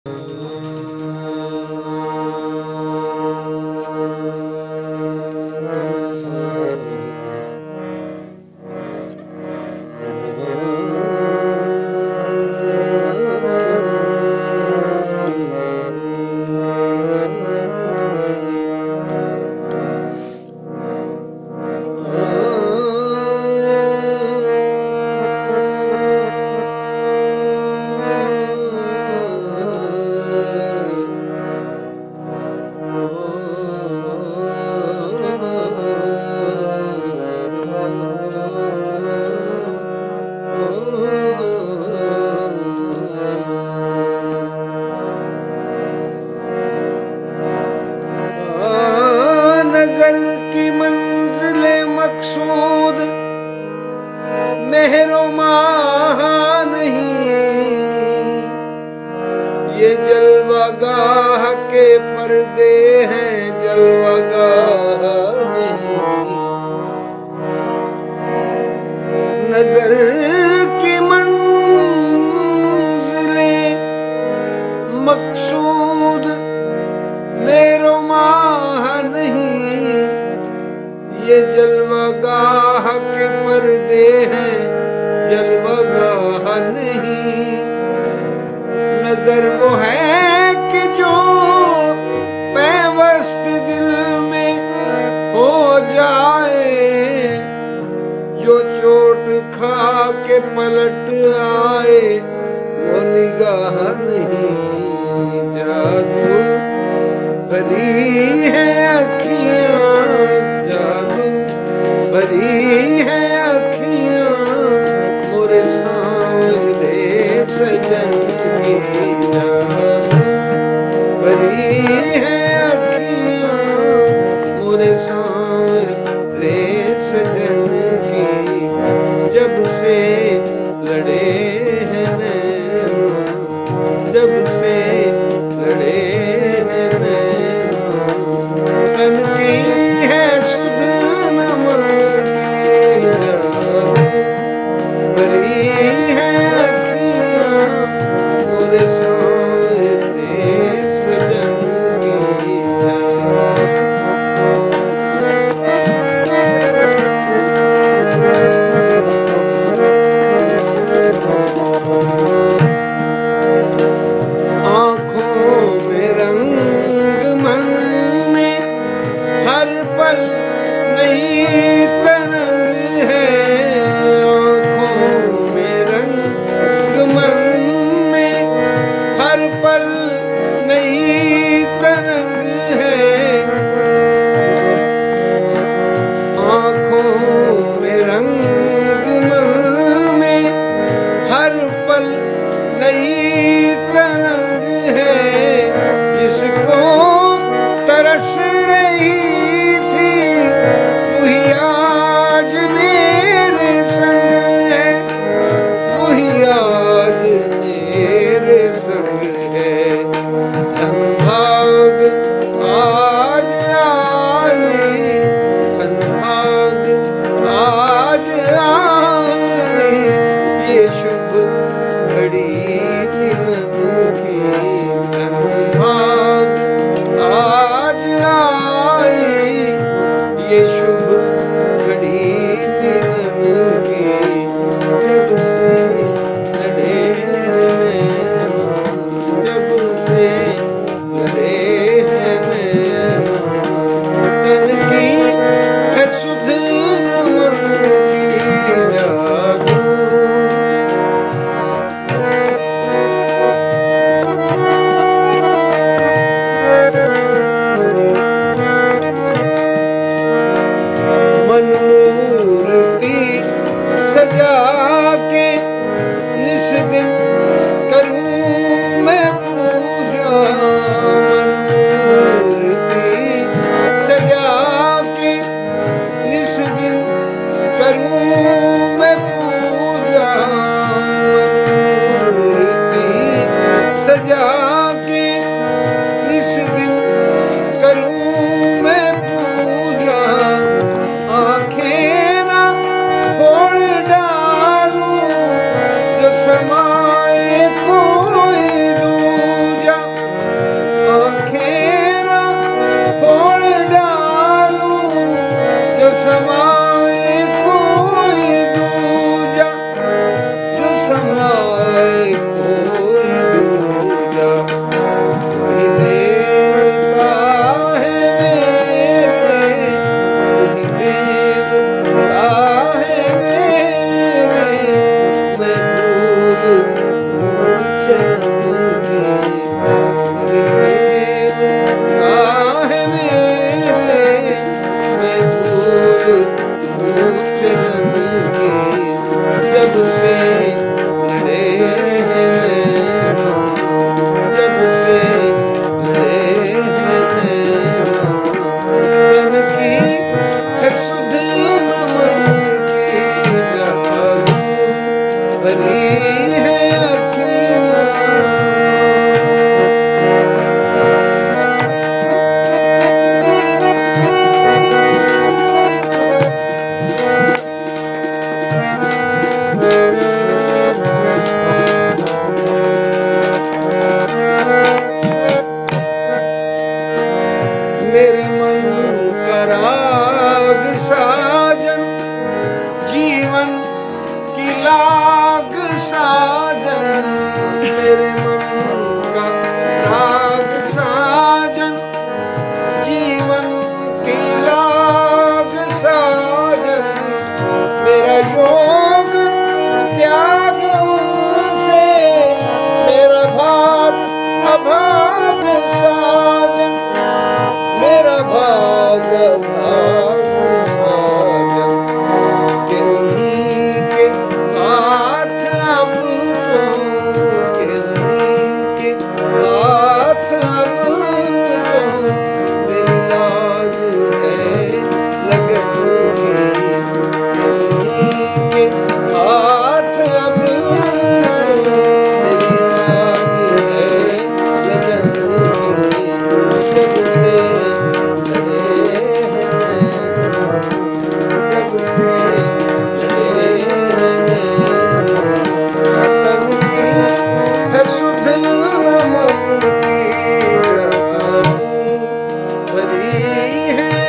नजर की मंजिले मकसूद मेहरो माह नहीं, ये जलवागाह के पर्दे हैं जलवागाह नहीं। नजर की मंजिले मकसूद मेरो माह नहीं, ये जलवागाह के पर्दे हैं जलवागाह नहीं। नजर वो है कि जो पैवस्त दिल में हो जाए, जो चोट खा के पलट आए वो निगाह नहीं। जादू भरी है अखियां, जादू भरी है अखियां मोरे सांवरे सजन की। जादू भरी है अखियां मोरे सांवरे सजन की। जब से लड़े हैं नैना, जब से लड़े तन की है सुध नमन की। जादू भरी है अखियां मोरे सांवरे सजन की। भाग साजन, मेरा भाग साजन, के उन्हीं के हाथ अब तो, के उन्हीं के हाथ अब तो मेरी लाज है लगन की, के उन्हीं के हाथ अब तो मेरी लाज है लगन की। जग से लड़े हैं नैना, जग से लड़े हैं नैना, तन की है सुध न मन की जादू भरी है